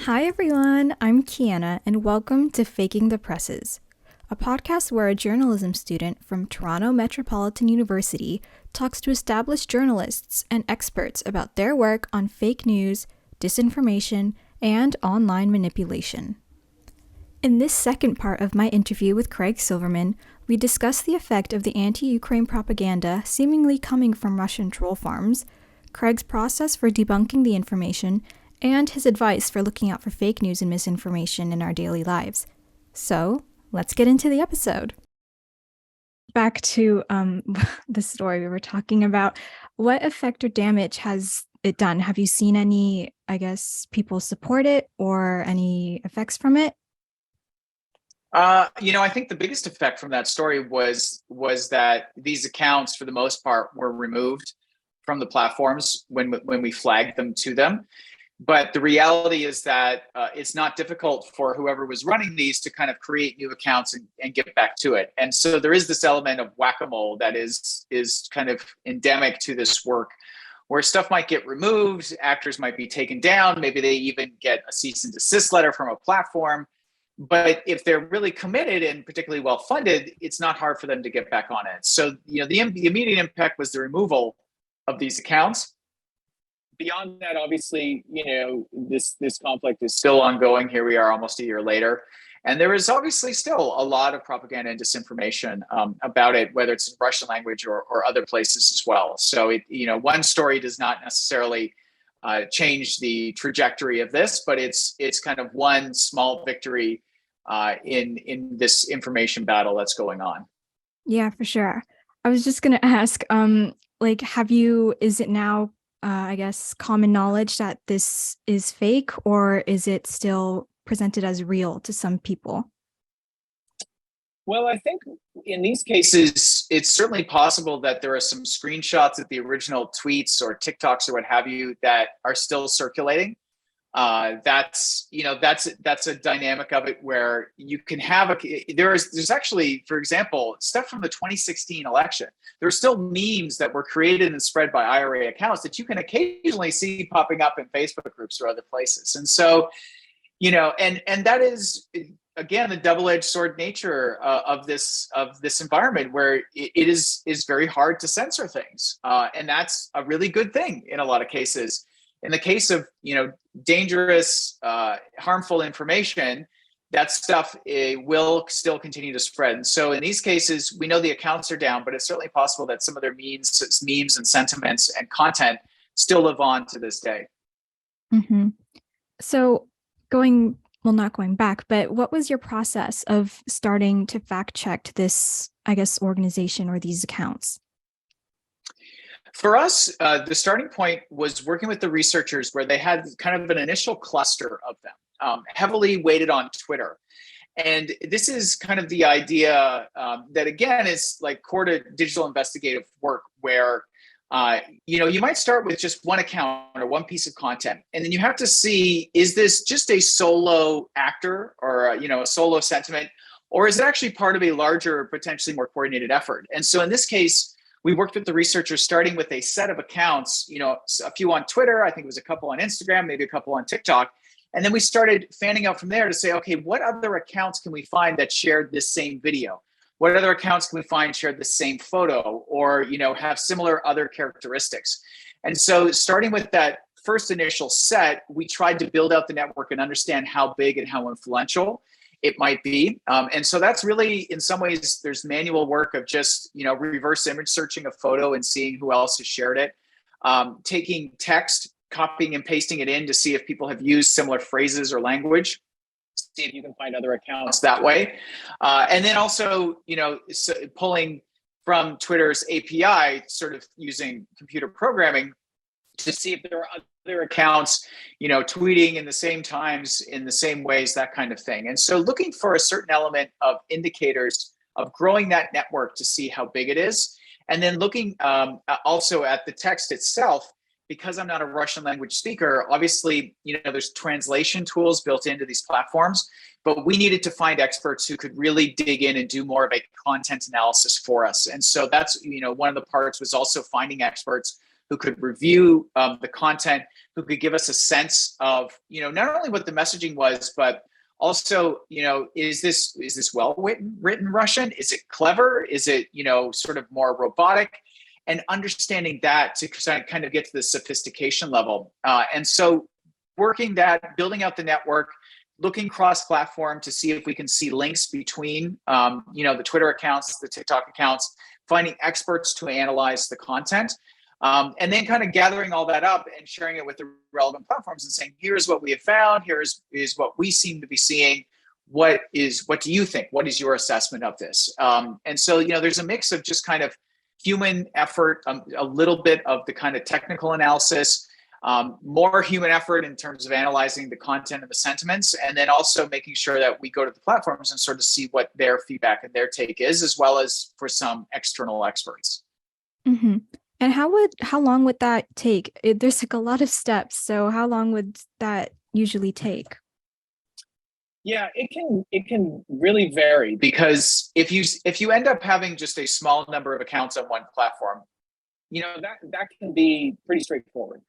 Hi everyone, I'm Kyana and welcome to Faking the Presses, a podcast where a journalism student from Toronto Metropolitan University talks to established journalists and experts about their work on fake news, disinformation, and online manipulation. In this second part of my interview with Craig Silverman, we discuss the effect of the anti-Ukraine propaganda seemingly coming from Russian troll farms, Craig's process for debunking the information, and his advice for looking out for fake news and misinformation in our daily lives. So, let's get into the episode. Back to the story we were talking about. What effect or damage has it done? Have you seen any, people support it or any effects from it? I think the biggest effect from that story was that these accounts, for the most part, were removed from the platforms when we flagged them to them. But the reality is that it's not difficult for whoever was running these to kind of create new accounts and get back to it. And so there is this element of whack-a-mole that is kind of endemic to this work, where stuff might get removed, actors might be taken down, maybe they even get a cease and desist letter from a platform. But if they're really committed and particularly well funded, it's not hard for them to get back on it. So, the immediate impact was the removal of these accounts. Beyond that, obviously, this conflict is still ongoing. Here we are almost a year later. And there is obviously still a lot of propaganda and disinformation about it, whether it's in Russian language or other places as well. So, one story does not necessarily change the trajectory of this, but it's kind of one small victory in this information battle that's going on. Yeah, for sure. I was just going to ask, is it now, common knowledge that this is fake, or is it still presented as real to some people? Well, I think in these cases, it's certainly possible that there are some screenshots of the original tweets or TikToks or what have you that are still circulating. That's a dynamic of it where you can have there's actually, for example, stuff from the 2016 election. There are still memes that were created and spread by IRA accounts that you can occasionally see popping up in Facebook groups or other places. And so, and that is, again, the double-edged sword nature of this environment where it is very hard to censor things, and that's a really good thing in a lot of cases. In the case of dangerous, harmful information, that stuff will still continue to spread. And so in these cases, we know the accounts are down, but it's certainly possible that some of their memes and sentiments and content still live on to this day. Mm-hmm. So not going back, but what was your process of starting to fact check this, organization or these accounts? For us, the starting point was working with the researchers where they had kind of an initial cluster of them, heavily weighted on Twitter. And this is kind of the idea that, again, is like core to digital investigative work where you might start with just one account or one piece of content, and then you have to see, is this just a solo actor or a solo sentiment, or is it actually part of a larger, potentially more coordinated effort? And so in this case, we worked with the researchers starting with a set of accounts, a few on Twitter, I think it was a couple on Instagram, maybe a couple on TikTok. And then we started fanning out from there to say, okay, what other accounts can we find that shared this same video? What other accounts can we find shared the same photo or, have similar other characteristics? And so starting with that first initial set, we tried to build out the network and understand how big and how influential it might be. And so that's really, in some ways, there's manual work of just, reverse image searching a photo and seeing who else has shared it, taking text, copying and pasting it in to see if people have used similar phrases or language, see if you can find other accounts that way. And then also, pulling from Twitter's API, sort of using computer programming to see if there are other accounts, tweeting in the same times, in the same ways, that kind of thing. And so looking for a certain element of indicators of growing that network to see how big it is. And then looking also at the text itself, because I'm not a Russian language speaker, obviously, there's translation tools built into these platforms, but we needed to find experts who could really dig in and do more of a content analysis for us. And so that's, one of the parts was also finding experts who could review the content, who could give us a sense of, not only what the messaging was, but also, is this well written Russian? Is it clever? Is it, sort of more robotic? And understanding that to kind of get to the sophistication level. And so building out the network, looking cross-platform to see if we can see links between, the Twitter accounts, the TikTok accounts, finding experts to analyze the content, and then kind of gathering all that up and sharing it with the relevant platforms and saying, here's what we have found, is what we seem to be seeing. What do you think? What is your assessment of this? And so, there's a mix of just kind of human effort, a little bit of the kind of technical analysis, more human effort in terms of analyzing the content and the sentiments, and then also making sure that we go to the platforms and sort of see what their feedback and their take is, as well as for some external experts. Mm-hmm. And how long would that take? There's like a lot of steps. So how long would that usually take? Yeah, it can really vary, because if you end up having just a small number of accounts on one platform, that can be pretty straightforward.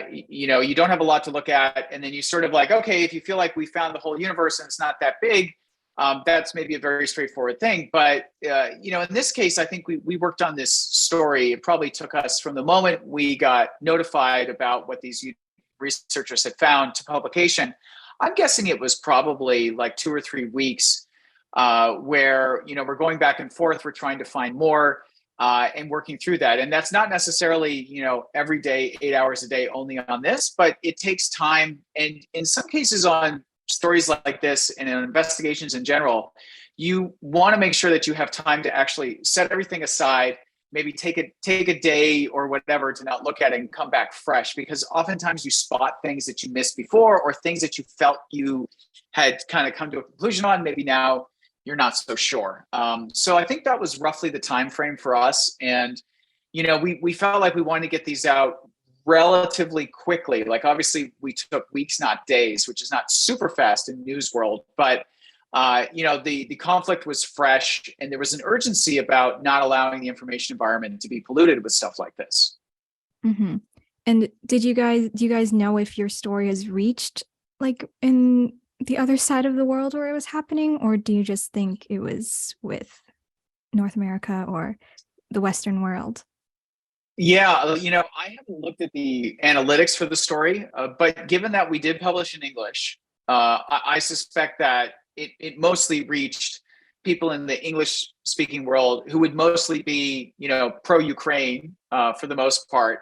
You don't have a lot to look at, and then you sort of like, okay, if you feel like we found the whole universe and it's not that big, that's maybe a very straightforward thing. But in this case, I think we worked on this story. It probably took us from the moment we got notified about what these researchers had found to publication. I'm guessing it was probably like 2 or 3 weeks, where we're going back and forth. We're trying to find more. And working through that. And that's not necessarily, every day, 8 hours a day only on this, but it takes time. And in some cases on stories like this and in investigations in general, you want to make sure that you have time to actually set everything aside, maybe take a day or whatever to not look at it and come back fresh, because oftentimes you spot things that you missed before, or things that you felt you had kind of come to a conclusion on, maybe now you're not so sure. So I think that was roughly the time frame for us. And, we felt like we wanted to get these out relatively quickly. Like, obviously we took weeks, not days, which is not super fast in news world, but the conflict was fresh, and there was an urgency about not allowing the information environment to be polluted with stuff like this. Mm-hmm. And do you guys know if your story has reached like in the other side of the world where it was happening, or do you just think it was with North America or the Western world? Yeah, I haven't looked at the analytics for the story, but given that we did publish in English, I suspect that it mostly reached people in the English-speaking world who would mostly be, pro-Ukraine for the most part,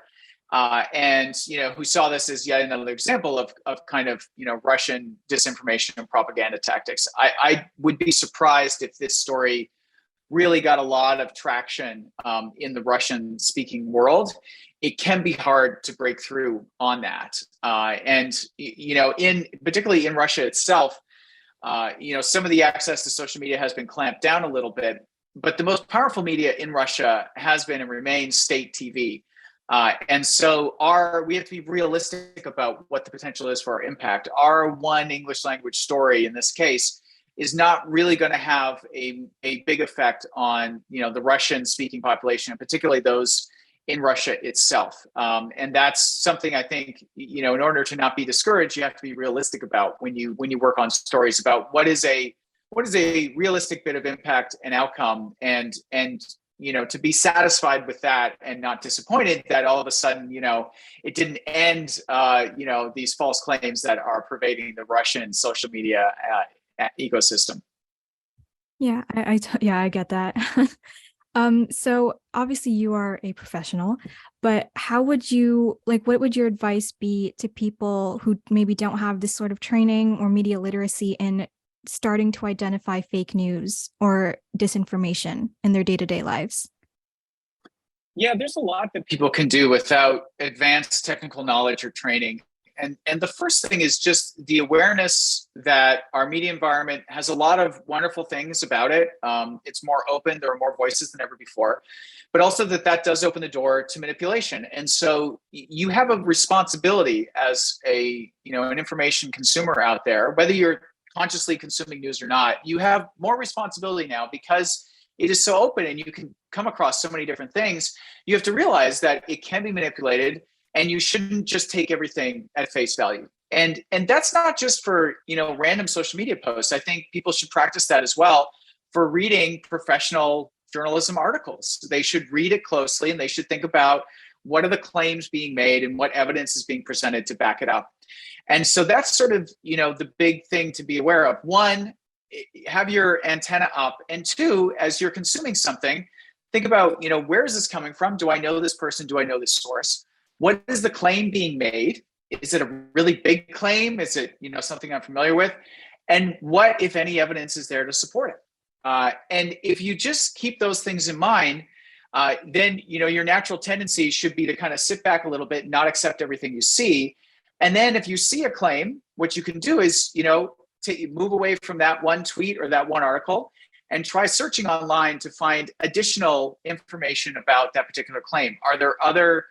and who saw this as yet another example of kind of Russian disinformation and propaganda tactics. I would be surprised if this story really got a lot of traction in the Russian-speaking world. It can be hard to break through on that, and particularly in Russia itself, some of the access to social media has been clamped down a little bit, but the most powerful media in Russia has been and remains state TV. And so we have to be realistic about what the potential is for our impact. Our one English language story in this case is not really going to have a big effect on, the Russian speaking population, and particularly those in Russia itself. And that's something I think, in order to not be discouraged, you have to be realistic about when you work on stories about what is a realistic bit of impact and outcome, and to be satisfied with that and not disappointed that all of a sudden, it didn't end, these false claims that are pervading the Russian social media ecosystem. Yeah, I get that. So obviously you are a professional, but what would your advice be to people who maybe don't have this sort of training or media literacy in starting to identify fake news or disinformation in their day-to-day lives? Yeah, there's a lot that people can do without advanced technical knowledge or training. And the first thing is just the awareness that our media environment has a lot of wonderful things about it. It's more open, there are more voices than ever before, but also that does open the door to manipulation. And so you have a responsibility as an information consumer out there, whether you're consciously consuming news or not. You have more responsibility now, because it is so open and you can come across so many different things. You have to realize that it can be manipulated, and you shouldn't just take everything at face value. And that's not just for, random social media posts. I think people should practice that as well for reading professional journalism articles. They should read it closely, and they should think about what are the claims being made and what evidence is being presented to back it up. And so that's sort of, the big thing to be aware of. One, have your antenna up. And two, as you're consuming something, think about, where is this coming from? Do I know this person? Do I know this source? What is the claim being made? Is it a really big claim? Is it, something I'm familiar with? And what, if any, evidence is there to support it? And if you just keep those things in mind, then, your natural tendency should be to kind of sit back a little bit, not accept everything you see. And then if you see a claim, what you can do is, to move away from that one tweet or that one article and try searching online to find additional information about that particular claim. Are there other,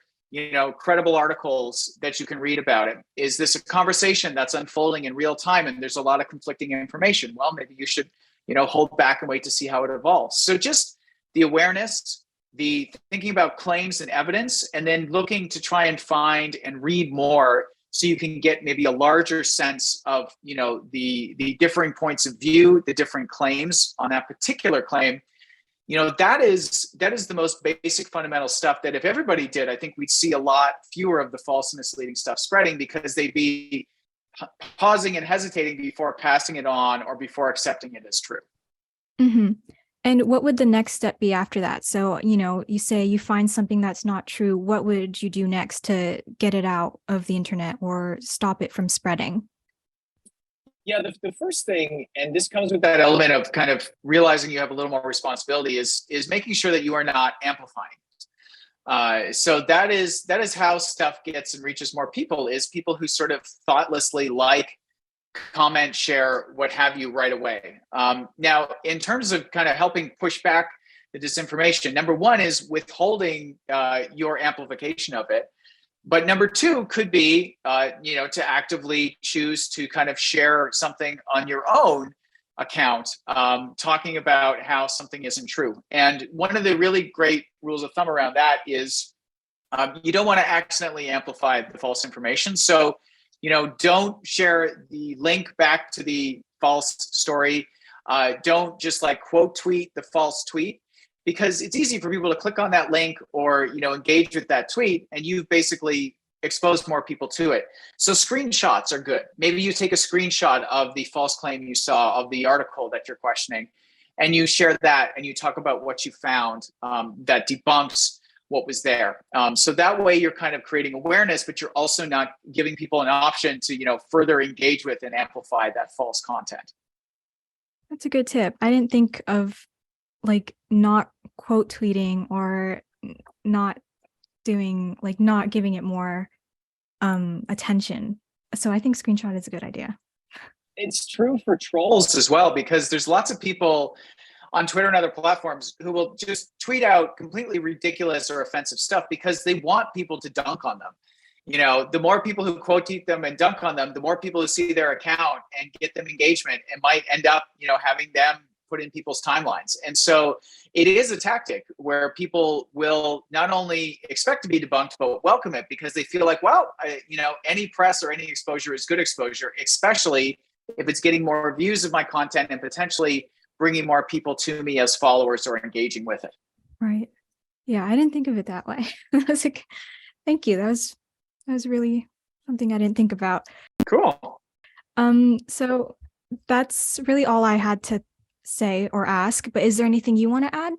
credible articles that you can read about it? Is this a conversation that's unfolding in real time and there's a lot of conflicting information? Well, maybe you should, hold back and wait to see how it evolves. So just the awareness, the thinking about claims and evidence, and then looking to try and find and read more so you can get maybe a larger sense of, the differing points of view, the different claims on that particular claim. That is the most basic fundamental stuff that if everybody did, I think we'd see a lot fewer of the false and misleading stuff spreading, because they'd be pausing and hesitating before passing it on or before accepting it as true. Mm-hmm. And what would the next step be after that? So, you say you find something that's not true. What would you do next to get it out of the internet or stop it from spreading? Yeah, the first thing, and this comes with that element of kind of realizing you have a little more responsibility, is making sure that you are not amplifying. So that is how stuff gets and reaches more people, is people who sort of thoughtlessly comment, share, what have you right away. Now, in terms of kind of helping push back the disinformation, number one is withholding your amplification of it. But number two could be, to actively choose to kind of share something on your own account, talking about how something isn't true. And one of the really great rules of thumb around that is you don't want to accidentally amplify the false information. So, don't share the link back to the false story. Don't just quote tweet the false tweet, because it's easy for people to click on that link or, engage with that tweet, and you've basically exposed more people to it. So screenshots are good. Maybe you take a screenshot of the false claim you saw of the article that you're questioning, and you share that and you talk about what you found that debunks what was there. So that way you're kind of creating awareness, but you're also not giving people an option to, further engage with and amplify that false content. That's a good tip. I didn't think of not quote tweeting or not doing not giving it more attention. So I think screenshot is a good idea. It's true for trolls as well, because there's lots of people on Twitter and other platforms who will just tweet out completely ridiculous or offensive stuff because they want people to dunk on them. The more people who quote tweet them and dunk on them, the more people who see their account and get them engagement, and might end up, having them put in people's timelines. And so it is a tactic where people will not only expect to be debunked, but welcome it, because they feel like, well, any press or any exposure is good exposure, especially if it's getting more views of my content and potentially bringing more people to me as followers or engaging with it. Right. Yeah, I didn't think of it that way. Thank you. That was really something I didn't think about. Cool. So that's really all I had to say or ask, but is there anything you want to add?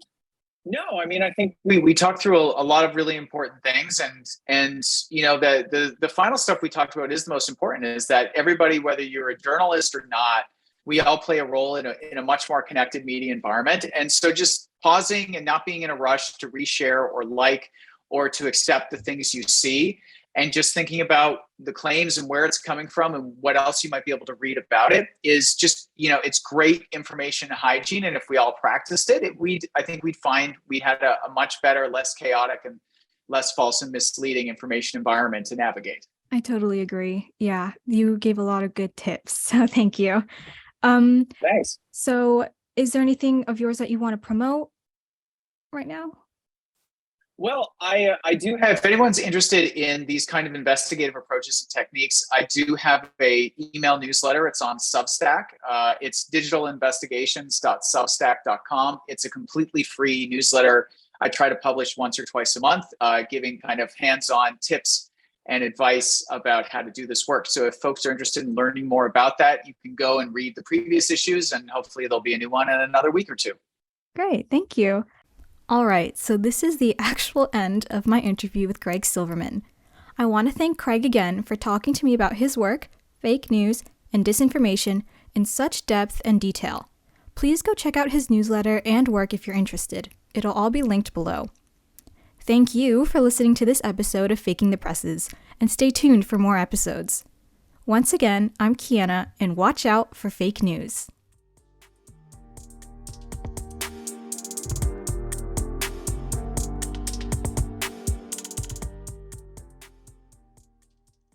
No, I mean, I think we talked through a lot of really important things, and the final stuff we talked about is the most important, is that everybody, whether you're a journalist or not, we all play a role in a much more connected media environment. And so just pausing and not being in a rush to reshare or or to accept the things you see, and just thinking about the claims and where it's coming from and what else you might be able to read about it is just, it's great information hygiene. And if we all practiced it, I think we'd find we had a much better, less chaotic and less false and misleading information environment to navigate. I totally agree. Yeah, you gave a lot of good tips. So thank you. Thanks. So is there anything of yours that you want to promote? right now? Well, I do have, if anyone's interested in these kind of investigative approaches and techniques, I do have a email newsletter. It's on Substack. It's digitalinvestigations.substack.com. It's a completely free newsletter. I try to publish once or twice a month, giving kind of hands-on tips and advice about how to do this work. So if folks are interested in learning more about that, you can go and read the previous issues, and hopefully there'll be a new one in another week or two. Great, thank you. All right, so this is the actual end of my interview with Craig Silverman. I want to thank Craig again for talking to me about his work, fake news, and disinformation in such depth and detail. Please go check out his newsletter and work if you're interested. It'll all be linked below. Thank you for listening to this episode of Faking the Presses, and stay tuned for more episodes. Once again, I'm Kyana, and watch out for fake news.